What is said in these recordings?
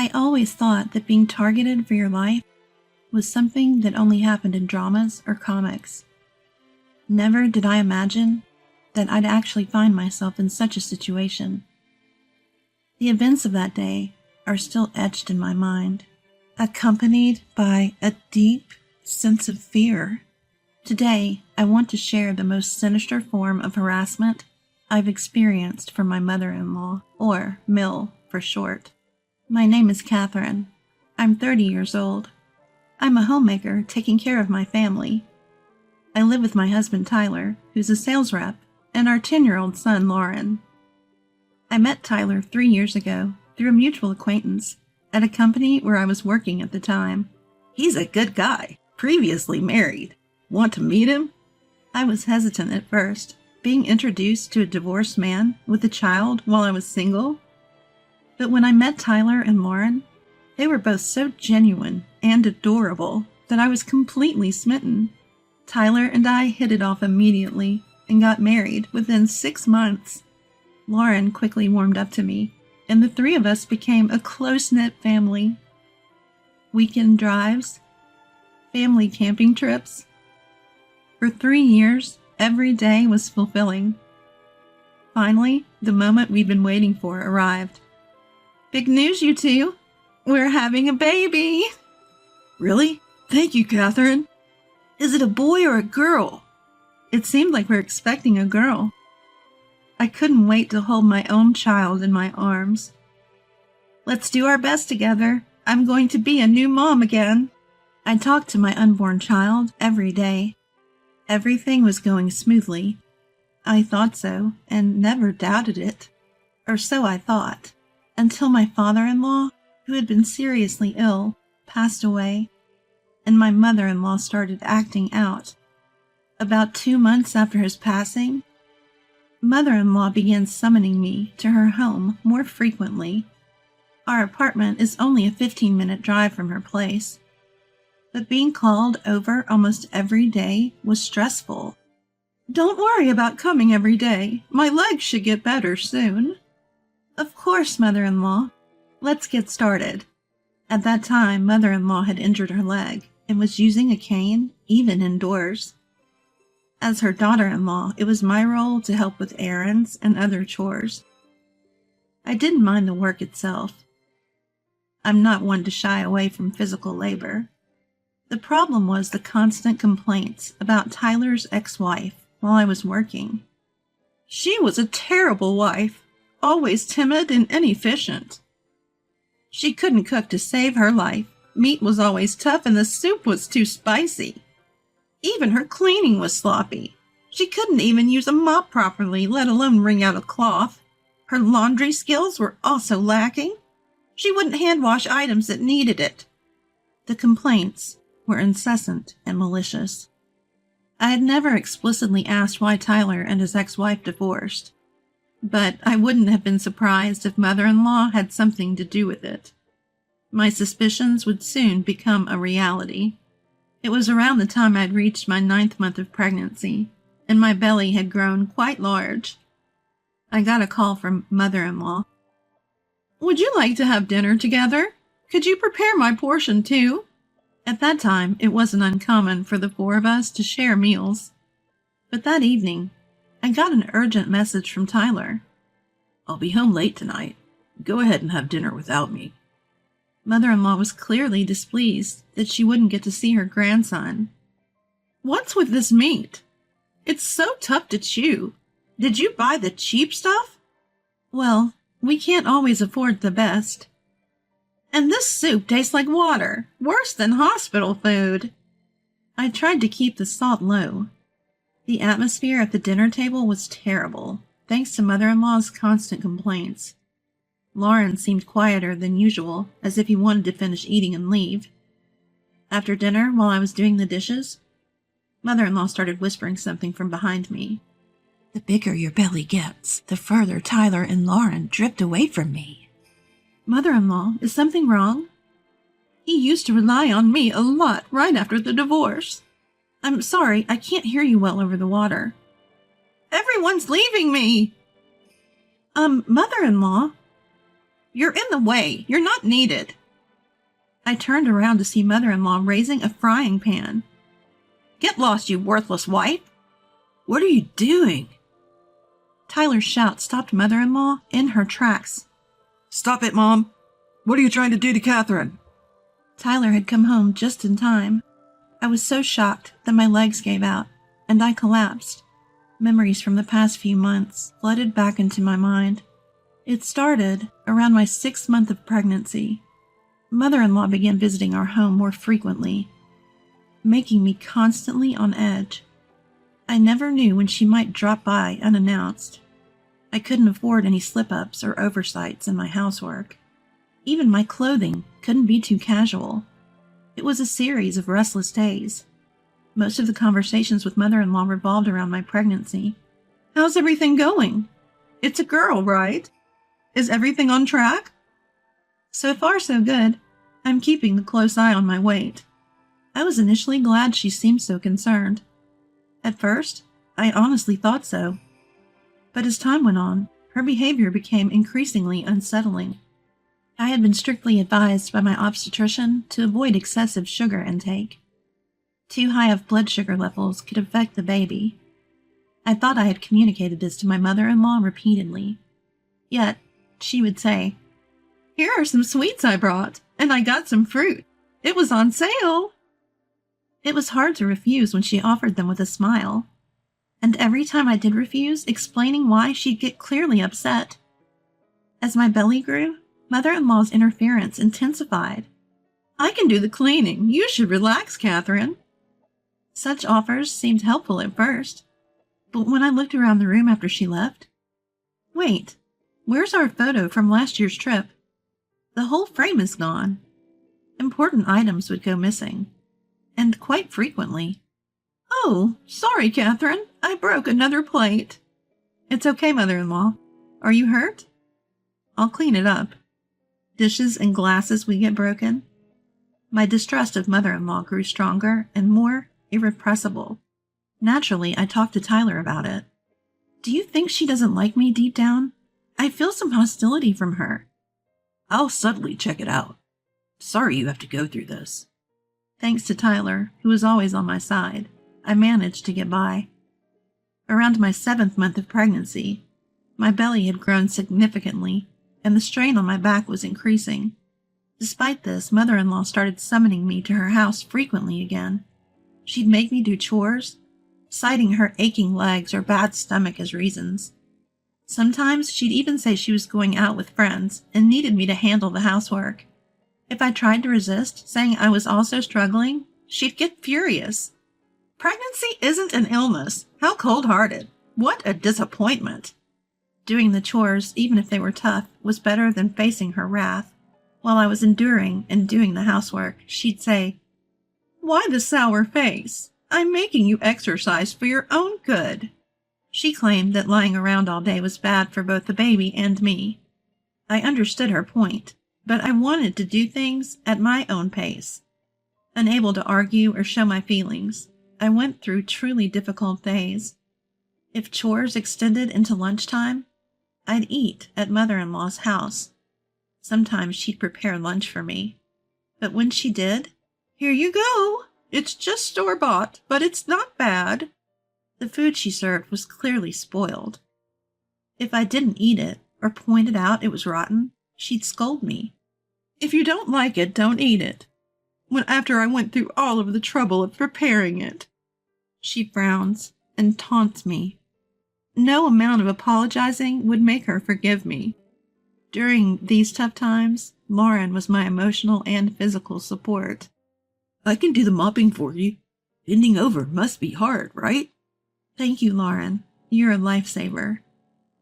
I always thought that being targeted for your life was something that only happened in dramas or comics. Never did I imagine that I'd actually find myself in such a situation. The events of that day are still etched in my mind, accompanied by a deep sense of fear. Today, I want to share the most sinister form of harassment I've experienced from my mother-in-law, or Mill for short. My name is Catherine. I'm 30 years old. I'm a homemaker taking care of my family. I live with my husband Tyler, who's a sales rep, and our 10-year-old son Lauren. I met Tyler 3 years ago through a mutual acquaintance at a company where I was working at the time. He's a good guy, previously married. Want to meet him? I was hesitant at first, being introduced to a divorced man with a child while I was single. But when I met Tyler and Lauren, they were both so genuine and adorable that I was completely smitten. Tyler and I hit it off immediately and got married within 6 months. Lauren quickly warmed up to me, and the three of us became a close-knit family. Weekend drives, family camping trips. For 3 years, every day was fulfilling. Finally, the moment we'd been waiting for arrived. Big news, you two! We're having a baby! Really? Thank you, Catherine. Is it a boy or a girl? It seemed like we're expecting a girl. I couldn't wait to hold my own child in my arms. Let's do our best together. I'm going to be a new mom again. I talked to my unborn child every day. Everything was going smoothly. I thought so, and never doubted it. Or so I thought, until my father-in-law, who had been seriously ill, passed away, and my mother-in-law started acting out. About 2 months after his passing, mother-in-law began summoning me to her home more frequently. Our apartment is only a 15-minute drive from her place, but being called over almost every day was stressful. Don't worry about coming every day. My legs should get better soon. Of course, mother-in-law. Let's get started. At that time, mother-in-law had injured her leg and was using a cane, even indoors. As her daughter-in-law, it was my role to help with errands and other chores. I didn't mind the work itself. I'm not one to shy away from physical labor. The problem was the constant complaints about Tyler's ex-wife while I was working. She was a terrible wife, always timid and inefficient. She couldn't cook to save her life. Meat was always tough and the soup was too spicy. Even her cleaning was sloppy. She couldn't even use a mop properly, let alone wring out a cloth. Her laundry skills were also lacking. She wouldn't hand wash items that needed it. The complaints were incessant and malicious. I had never explicitly asked why Tyler and his ex-wife divorced, but I wouldn't have been surprised if mother-in-law had something to do with it. My suspicions would soon become a reality. It was around the time I'd reached my 9th month of pregnancy, and my belly had grown quite large. I got a call from mother-in-law. Would you like to have dinner together? Could you prepare my portion too? At that time, it wasn't uncommon for the 4 of us to share meals. But that evening, I got an urgent message from Tyler. I'll be home late tonight. Go ahead and have dinner without me. Mother-in-law was clearly displeased that she wouldn't get to see her grandson. What's with this meat? It's so tough to chew. Did you buy the cheap stuff? Well, we can't always afford the best. And this soup tastes like water, worse than hospital food. I tried to keep the salt low. The atmosphere at the dinner table was terrible, thanks to mother-in-law's constant complaints. Lauren seemed quieter than usual, as if he wanted to finish eating and leave. After dinner, while I was doing the dishes, mother-in-law started whispering something from behind me. The bigger your belly gets, the further Tyler and Lauren drift away from me. Mother-in-law, is something wrong? He used to rely on me a lot right after the divorce. I'm sorry, I can't hear you well over the water. Everyone's leaving me! Mother-in-law? You're in the way. You're not needed. I turned around to see mother-in-law raising a frying pan. Get lost, you worthless wife! What are you doing? Tyler's shout stopped mother-in-law in her tracks. Stop it, Mom! What are you trying to do to Catherine? Tyler had come home just in time. I was so shocked that my legs gave out, and I collapsed. Memories from the past few months flooded back into my mind. It started around my 6th month of pregnancy. Mother-in-law began visiting our home more frequently, making me constantly on edge. I never knew when she might drop by unannounced. I couldn't afford any slip-ups or oversights in my housework. Even my clothing couldn't be too casual. It was a series of restless days. Most of the conversations with mother-in-law revolved around my pregnancy. How's everything going? It's a girl, right? Is everything on track? So far, so good. I'm keeping a close eye on my weight. I was initially glad she seemed so concerned. At first, I honestly thought so. But as time went on, her behavior became increasingly unsettling. I had been strictly advised by my obstetrician to avoid excessive sugar intake. Too high of blood sugar levels could affect the baby. I thought I had communicated this to my mother-in-law repeatedly. Yet, she would say, Here are some sweets I brought, and I got some fruit. It was on sale. It was hard to refuse when she offered them with a smile. And every time I did refuse, explaining why, she'd get clearly upset. As my belly grew, mother-in-law's interference intensified. I can do the cleaning. You should relax, Catherine. Such offers seemed helpful at first. But when I looked around the room after she left, wait, where's our photo from last year's trip? The whole frame is gone. Important items would go missing, and quite frequently. Oh, sorry, Catherine. I broke another plate. It's okay, mother-in-law. Are you hurt? I'll clean it up. Dishes and glasses would get broken. My distrust of mother-in-law grew stronger and more irrepressible. Naturally, I talked to Tyler about it. Do you think she doesn't like me deep down? I feel some hostility from her. I'll subtly check it out. Sorry you have to go through this. Thanks to Tyler, who was always on my side, I managed to get by. Around my 7th month of pregnancy, my belly had grown significantly, and the strain on my back was increasing. Despite this, mother-in-law started summoning me to her house frequently again. She'd make me do chores, citing her aching legs or bad stomach as reasons. Sometimes she'd even say she was going out with friends and needed me to handle the housework. If I tried to resist, saying I was also struggling, she'd get furious. Pregnancy isn't an illness. How cold-hearted. What a disappointment. Doing the chores, even if they were tough, was better than facing her wrath. While I was enduring and doing the housework, she'd say, Why the sour face? I'm making you exercise for your own good. She claimed that lying around all day was bad for both the baby and me. I understood her point, but I wanted to do things at my own pace. Unable to argue or show my feelings, I went through truly difficult days. If chores extended into lunchtime, I'd eat at mother-in-law's house. Sometimes she'd prepare lunch for me. But when she did, Here you go. It's just store-bought, but it's not bad. The food she served was clearly spoiled. If I didn't eat it or pointed out it was rotten, she'd scold me. If you don't like it, don't eat it. After I went through all of the trouble of preparing it. She frowns and taunts me. No amount of apologizing would make her forgive me. During these tough times, Lauren was my emotional and physical support. I can do the mopping for you. Bending over must be hard, right? Thank you, Lauren. You're a lifesaver.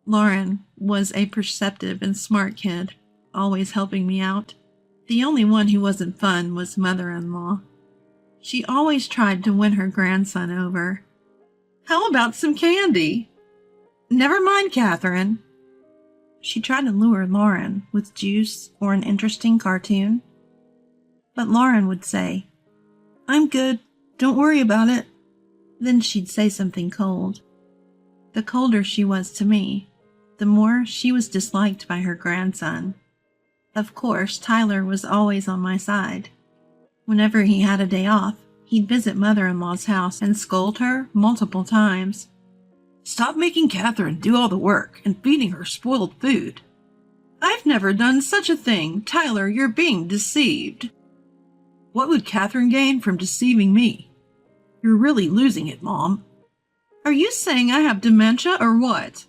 Lauren was a perceptive and smart kid, always helping me out. The only one who wasn't fun was mother-in-law. She always tried to win her grandson over. How about some candy? Never mind, Catherine. She tried to lure Lauren with juice or an interesting cartoon. But Lauren would say, I'm good. Don't worry about it. Then she'd say something cold. The colder she was to me, the more she was disliked by her grandson. Of course, Tyler was always on my side. Whenever he had a day off, he'd visit mother-in-law's house and scold her multiple times. Stop making Catherine do all the work and feeding her spoiled food. I've never done such a thing. Tyler, you're being deceived. What would Catherine gain from deceiving me? You're really losing it, Mom. Are you saying I have dementia or what?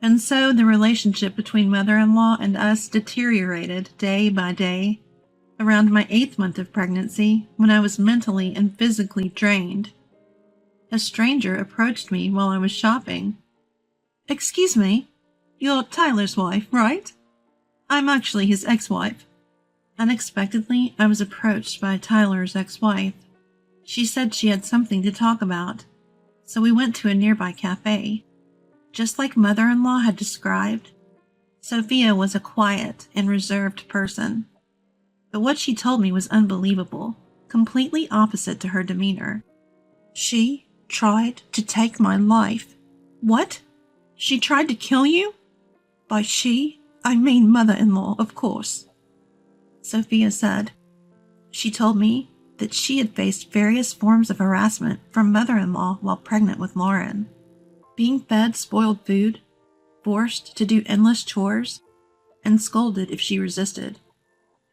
And so the relationship between mother-in-law and us deteriorated day by day. Around my 8th month of pregnancy, when I was mentally and physically drained, a stranger approached me while I was shopping. Excuse me, you're Tyler's wife, right? I'm actually his ex-wife. Unexpectedly, I was approached by Tyler's ex-wife. She said she had something to talk about, so we went to a nearby cafe. Just like mother-in-law had described, Sophia was a quiet and reserved person. But what she told me was unbelievable, completely opposite to her demeanor. She tried to take my life. What? She tried to kill you? By she, I mean mother-in-law, of course. Sophia said. She told me that she had faced various forms of harassment from mother-in-law while pregnant with Lauren. Being fed spoiled food, forced to do endless chores, and scolded if she resisted.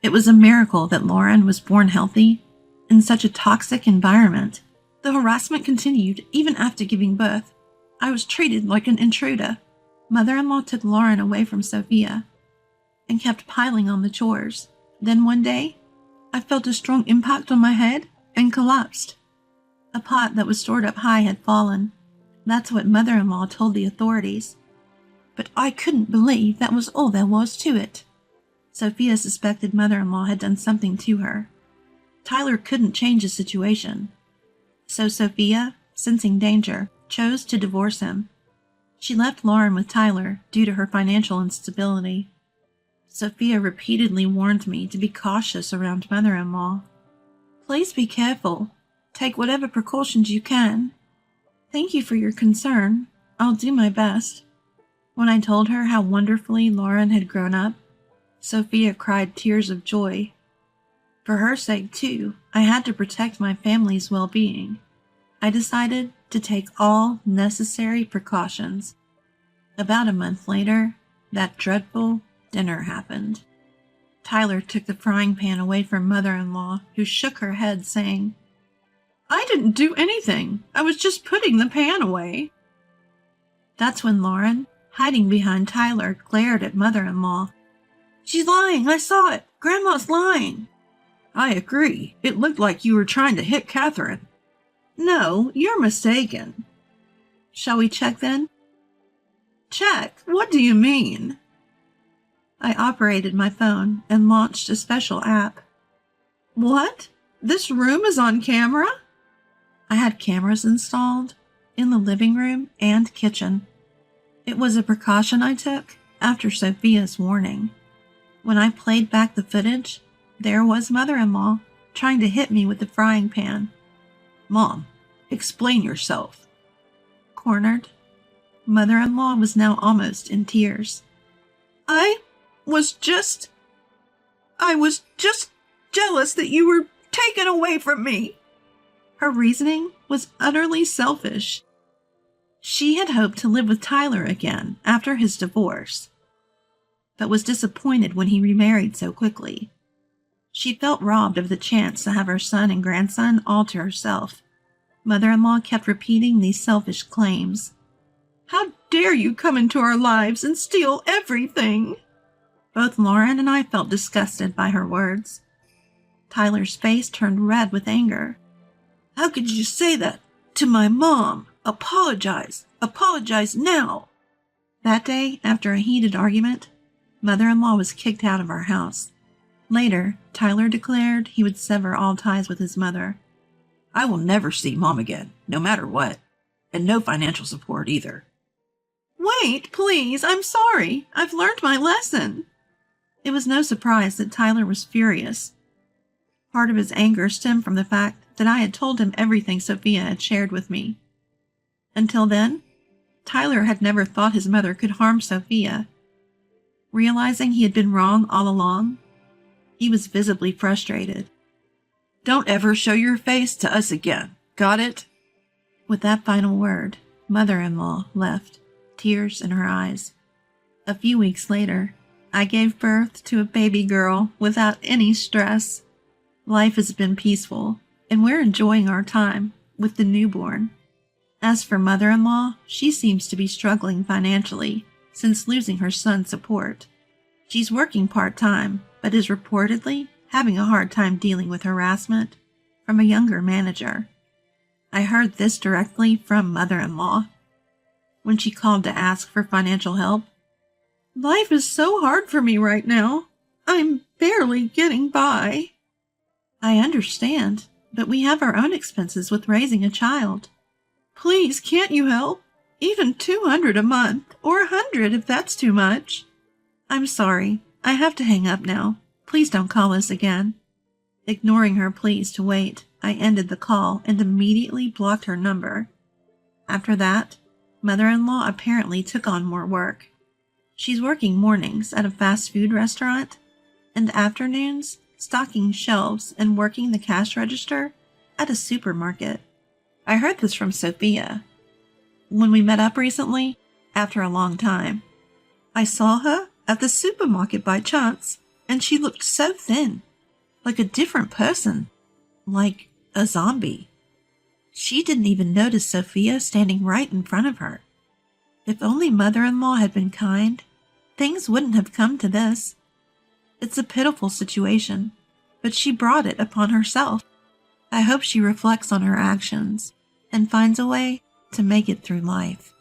It was a miracle that Lauren was born healthy in such a toxic environment. The harassment continued even after giving birth. I was treated like an intruder. Mother-in-law took Lauren away from Sophia and kept piling on the chores. Then one day, I felt a strong impact on my head and collapsed. A pot that was stored up high had fallen. That's what mother-in-law told the authorities. But I couldn't believe that was all there was to it. Sophia suspected mother-in-law had done something to her. Tyler couldn't change the situation. So Sophia, sensing danger, chose to divorce him. She left Lauren with Tyler due to her financial instability. Sophia repeatedly warned me to be cautious around mother-in-law. Please be careful. Take whatever precautions you can. Thank you for your concern. I'll do my best. When I told her how wonderfully Lauren had grown up, Sophia cried tears of joy. For her sake, too, I had to protect my family's well-being. I decided to take all necessary precautions. About a month later, that dreadful dinner happened. Tyler took the frying pan away from mother-in-law, who shook her head, saying, I didn't do anything. I was just putting the pan away. That's when Lauren, hiding behind Tyler, glared at mother-in-law. She's lying. I saw it. Grandma's lying. I agree. It looked like you were trying to hit Catherine. No, you're mistaken. Shall we check then? Check? What do you mean? I operated my phone and launched a special app. What? This room is on camera? I had cameras installed in the living room and kitchen. It was a precaution I took after Sophia's warning. When I played back the footage, there was mother-in-law trying to hit me with the frying pan. Mom, explain yourself. Cornered. Mother-in-law was now almost in tears. I was just jealous that you were taken away from me. Her reasoning was utterly selfish. She had hoped to live with Tyler again after his divorce, but was disappointed when he remarried so quickly. She felt robbed of the chance to have her son and grandson all to herself. Mother-in-law kept repeating these selfish claims. How dare you come into our lives and steal everything? Both Lauren and I felt disgusted by her words. Tyler's face turned red with anger. How could you say that to my mom? Apologize. Apologize now. That day, after a heated argument, mother-in-law was kicked out of our house. Later, Tyler declared he would sever all ties with his mother. I will never see Mom again, no matter what, and no financial support either. Wait, please, I'm sorry. I've learned my lesson. It was no surprise that Tyler was furious. Part of his anger stemmed from the fact that I had told him everything Sophia had shared with me. Until then, Tyler had never thought his mother could harm Sophia. realizing he had been wrong all along. He was visibly frustrated. Don't ever show your face to us again. Got it? With that final word, mother-in-law left, tears in her eyes. A few weeks later, I gave birth to a baby girl without any stress. Life has been peaceful, and we're enjoying our time with the newborn. As for mother-in-law, she seems to be struggling financially since losing her son's support. She's working part-time, but is reportedly having a hard time dealing with harassment from a younger manager. I heard this directly from mother-in-law when she called to ask for financial help. Life is so hard for me right now. I'm barely getting by. I understand, but we have our own expenses with raising a child. Please, can't you help? Even $200 a month, or $100 if that's too much. I'm sorry. I have to hang up now. Please don't call us again. Ignoring her pleas to wait, I ended the call and immediately blocked her number. After that, mother-in-law apparently took on more work. She's working mornings at a fast food restaurant and afternoons stocking shelves and working the cash register at a supermarket. I heard this from Sophia when we met up recently after a long time. I saw her at the supermarket by chance, and she looked so thin, like a different person, like a zombie. She didn't even notice Sophia standing right in front of her. If only mother-in-law had been kind, things wouldn't have come to this. It's a pitiful situation, but she brought it upon herself. I hope she reflects on her actions and finds a way to make it through life.